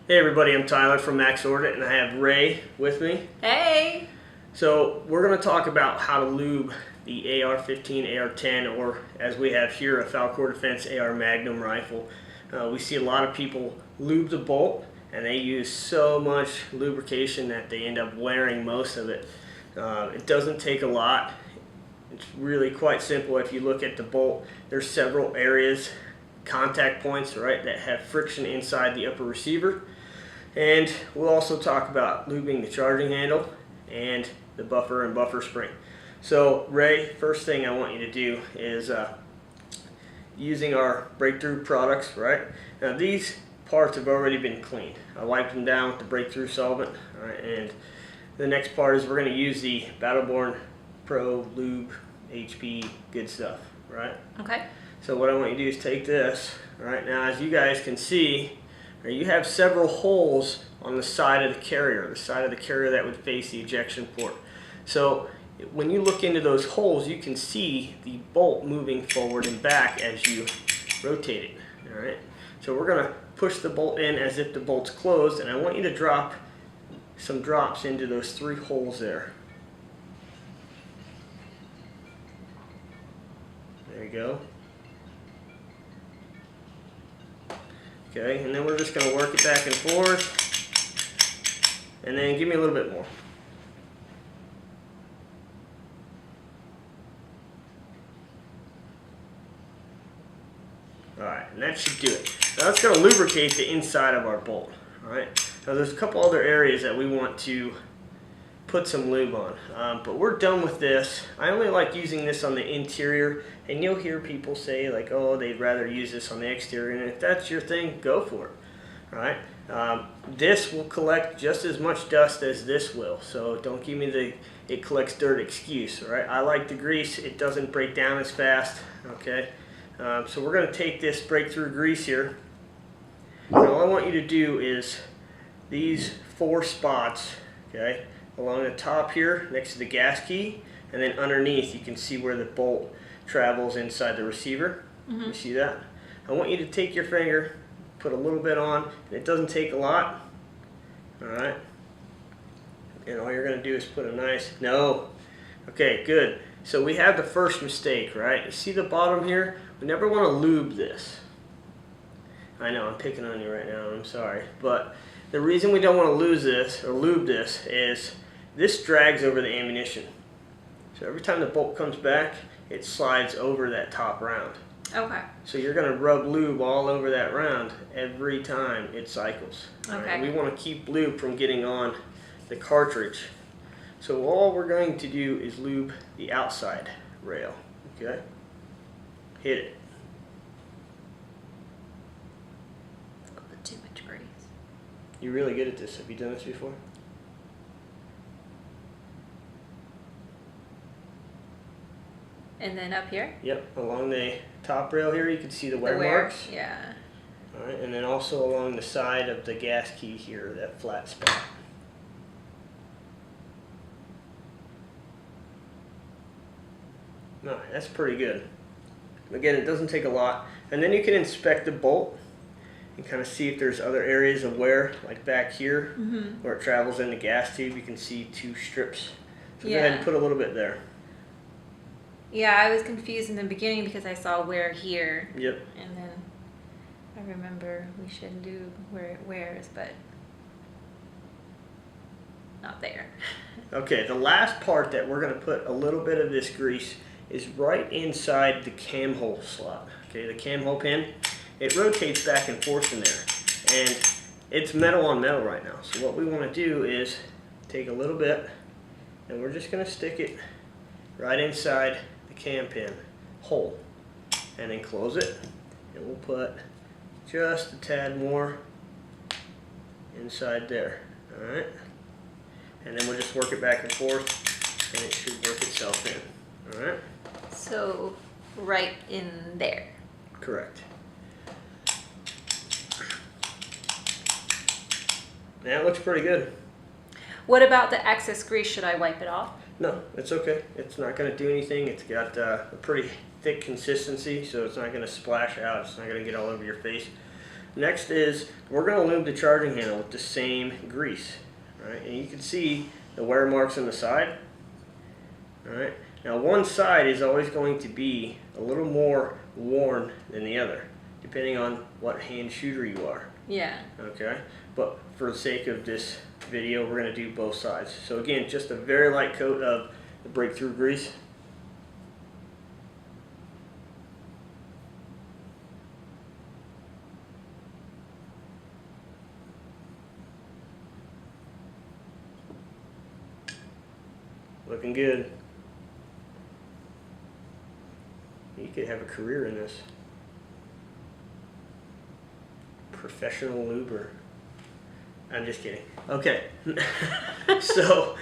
Hey everybody, I'm Tyler from Max Ordinate and I have Ray with me. Hey! So we're going to talk about how to lube the AR-15, AR-10, or as we have here, a Falcor Defense AR Magnum rifle. We see a lot of people lube the bolt and they use so much lubrication that they end up wearing most of it. It doesn't take a lot. It's really quite simple. If you look at the bolt, there's several areas, contact points, right, that have friction inside the upper receiver. And we'll also talk about lubing the charging handle and the buffer and buffer spring. So Ray, first thing I want you to do is using our breakthrough products, right? Now these parts have already been cleaned. I wiped them down with the breakthrough solvent. All right, and the next part is we're going to use the Battleborn Pro Lube HP good stuff, right? Okay. So what I want you to do is take this, all right? Now as you guys can see, you have several holes on the side of the carrier that would face the ejection port. So when you look into those holes, you can see the bolt moving forward and back as you rotate it. All right. So we're going to push the bolt in as if the bolt's closed, and I want you to drop some drops into those 3 holes there. There you go. Okay, and then we're just going to work it back and forth, and then give me a little bit more. Alright, and that should do it. Now that's going to lubricate the inside of our bolt. Alright, now there's a couple other areas that we want to put some lube on, but we're done with this. I only like using this on the interior, and you'll hear people say like, oh, they'd rather use this on the exterior, and if that's your thing, go for it. All right, this will collect just as much dust as this will, so don't give me the it collects dirt excuse. All right, I like the grease, it doesn't break down as fast. Okay, so we're going to take this breakthrough grease here, and all I want you to do is these 4 spots, okay, along the top here next to the gas key, and then underneath you can see where the bolt travels inside the receiver. You see that? I want you to take your finger, put a little bit on, and it doesn't take a lot. Alright, and all you're going to do is put a nice, okay, good. So we have the first mistake, right? You see the bottom here? We never want to lube this. I know, I'm picking on you right now, I'm sorry, but the reason we don't want to lube this is this drags over the ammunition. So every time the bolt comes back, it slides over that top round. Okay. So you're going to rub lube all over that round every time it cycles. Okay. Right? We want to keep lube from getting on the cartridge. So all we're going to do is lube the outside rail. Okay? Hit it. Too much grease. You're really good at this. Have you done this before? And then up here? Yep, along the top rail here you can see the wear marks. Yeah. Alright, and then also along the side of the gas key here, that flat spot. Alright, that's pretty good. Again, it doesn't take a lot. And then you can inspect the bolt and kind of see if there's other areas of wear, like back here, where it travels in the gas tube. You can see 2 strips. So go ahead and put a little bit there. Yeah, I was confused in the beginning because I saw wear here. Yep. And then I remember we should do where it wears, but not there. Okay, the last part that we're going to put a little bit of this grease is right inside the cam hole slot. Okay, the cam hole pin. It rotates back and forth in there, and it's metal on metal right now. So what we want to do is take a little bit, and we're just going to stick it right inside the cam pin hole, and then close it, and we'll put just a tad more inside there. All right, and then we'll just work it back and forth, and it should work itself in. All right. So right in there. Correct. That looks pretty good. What about the excess grease? Should I wipe it off? No, it's okay. It's not going to do anything. It's got a pretty thick consistency, so it's not going to splash out. It's not going to get all over your face. Next is we're going to lube the charging handle with the same grease. All right, and you can see the wear marks on the side. All right, now one side is always going to be a little more worn than the other, depending on what hand shooter you are. Yeah. Okay, but for the sake of this video, we're going to do both sides. So again, just a very light coat of the breakthrough grease. Looking good. You could have a career in this. Professional luber. I'm just kidding. Okay. So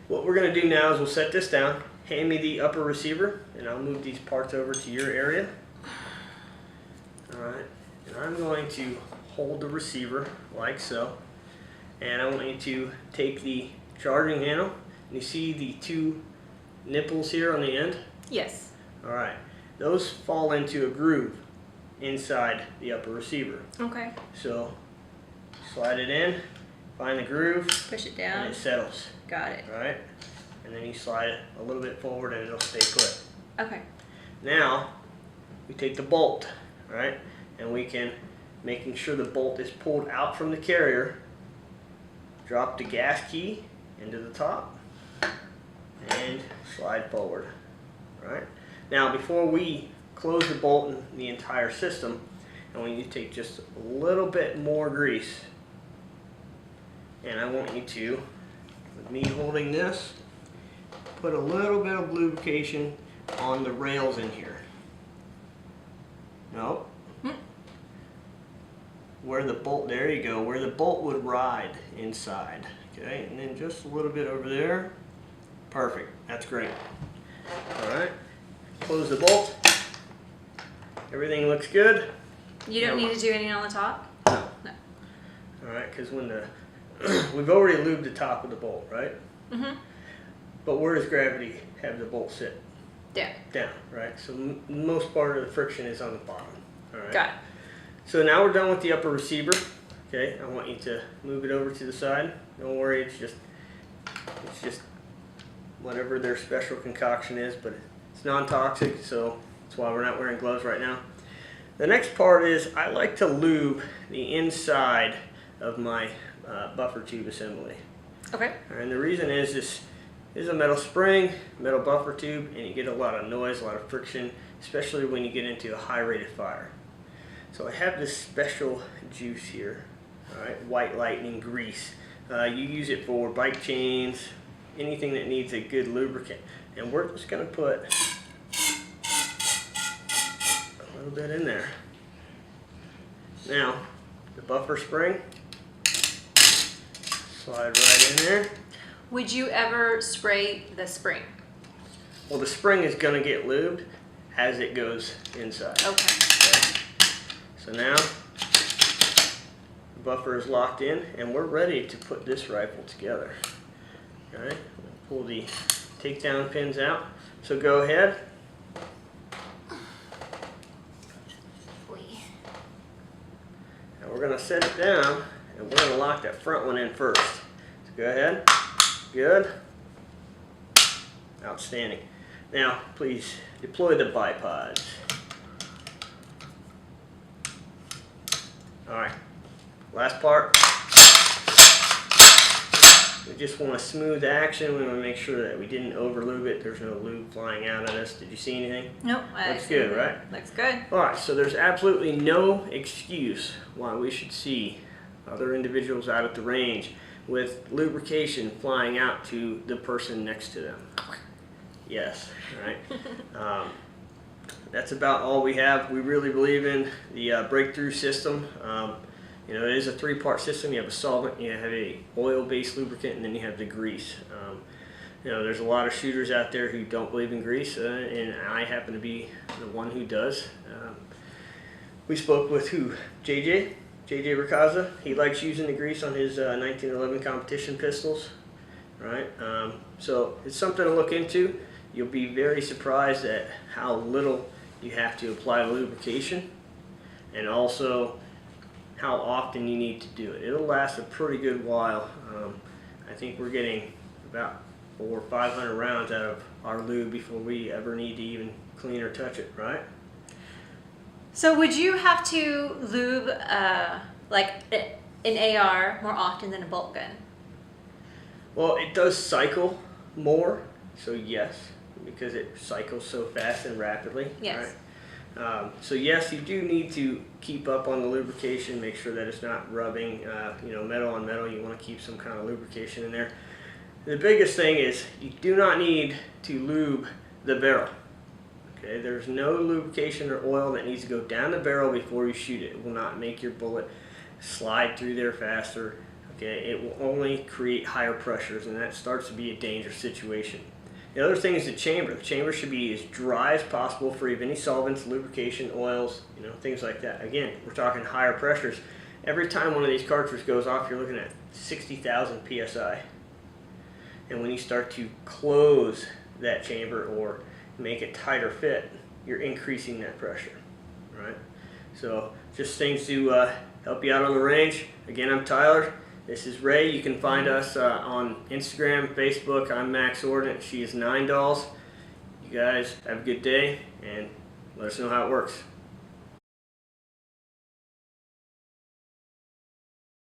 what we're going to do now is we'll set this down. Hand me the upper receiver and I'll move these parts over to your area. Alright. And I'm going to hold the receiver like so. And I want you to take the charging handle. You see the two nipples here on the end? Yes. Alright, those fall into a groove inside the upper receiver. Okay. So, slide it in, find the groove, Push it down. and it settles. Got it. Alright, and then you slide it a little bit forward and it'll stay put. Okay. Now, we take the bolt, right, and we can, making sure the bolt is pulled out from the carrier, drop the gas key into the top, and slide forward. Right? Now before we close the bolt in the entire system, I want you to take just a little bit more grease, and I want you to, with me holding this, put a little bit of lubrication on the rails in here. Nope. Where the bolt, there you go, where the bolt would ride inside. Okay, and then just a little bit over there. Perfect, that's great. Alright, close the bolt. Everything looks good. You don't need to do anything on the top? No. No. Alright, because when the, we've already lubed the top of the bolt, right? Mm-hmm. But where does gravity have the bolt sit? Down. Down, right? So most part of the friction is on the bottom. Alright. Got it. So now we're done with the upper receiver. Okay, I want you to move it over to the side. Don't worry, it's just whatever their special concoction is, but it's non-toxic, so that's why we're not wearing gloves right now. The next part is I like to lube the inside of my buffer tube assembly. Okay. And the reason is this is a metal spring, metal buffer tube, and you get a lot of noise, a lot of friction, especially when you get into a high rate of fire. So I have this special juice here, all right, white lightning grease. You use it for bike chains, anything that needs a good lubricant. And we're just going to put a little bit in there. Now, the buffer spring, slide right in there. Would you ever spray the spring? Well, the spring is going to get lubed as it goes inside. Okay. So now, the buffer is locked in and we're ready to put this rifle together. Alright, pull the takedown pins out. So go ahead. Now we're going to set it down and we're going to lock that front one in first. So go ahead. Good. Outstanding. Now, please deploy the bipods. Alright, last part. We just want a smooth action. We want to make sure that we didn't over lube it. There's no lube flying out at us. Did you see anything? Nope. Looks good, right? Looks good. Alright, so there's absolutely no excuse why we should see other individuals out at the range with lubrication flying out to the person next to them. Yes, right? That's about all we have. We really believe in the breakthrough system. You know, it is a three-part system. You have a solvent, you have a oil-based lubricant, and then you have the grease. You know, there's a lot of shooters out there who don't believe in grease, and I happen to be the one who does. We spoke with who? JJ Racaza. He likes using the grease on his 1911 competition pistols. Right? So it's something to look into. You'll be very surprised at how little you have to apply lubrication, and also how often you need to do it. It'll last a pretty good while. I think we're getting about 400 or 500 rounds out of our lube before we ever need to even clean or touch it, right? So would you have to lube like an AR more often than a bolt gun? Well, it does cycle more, so yes, because it cycles so fast and rapidly. Yes. Right? So yes, you do need to keep up on the lubrication, make sure that it's not rubbing, metal on metal. You want to keep some kind of lubrication in there. The biggest thing is you do not need to lube the barrel. Okay, there's no lubrication or oil that needs to go down the barrel before you shoot it. It will not make your bullet slide through there faster. Okay, it will only create higher pressures, and that starts to be a dangerous situation. The other thing is the chamber. The chamber should be as dry as possible, free of any solvents, lubrication, oils, things like that. Again, we're talking higher pressures. Every time one of these cartridges goes off, you're looking at 60,000 psi. And when you start to close that chamber or make it tighter fit, you're increasing that pressure, right? So just things to help you out on the range. Again, I'm Tyler. This is Ray. You can find us on Instagram, Facebook. I'm Max Ordinate. She is 9 Dolls. You guys have a good day, and let us know how it works.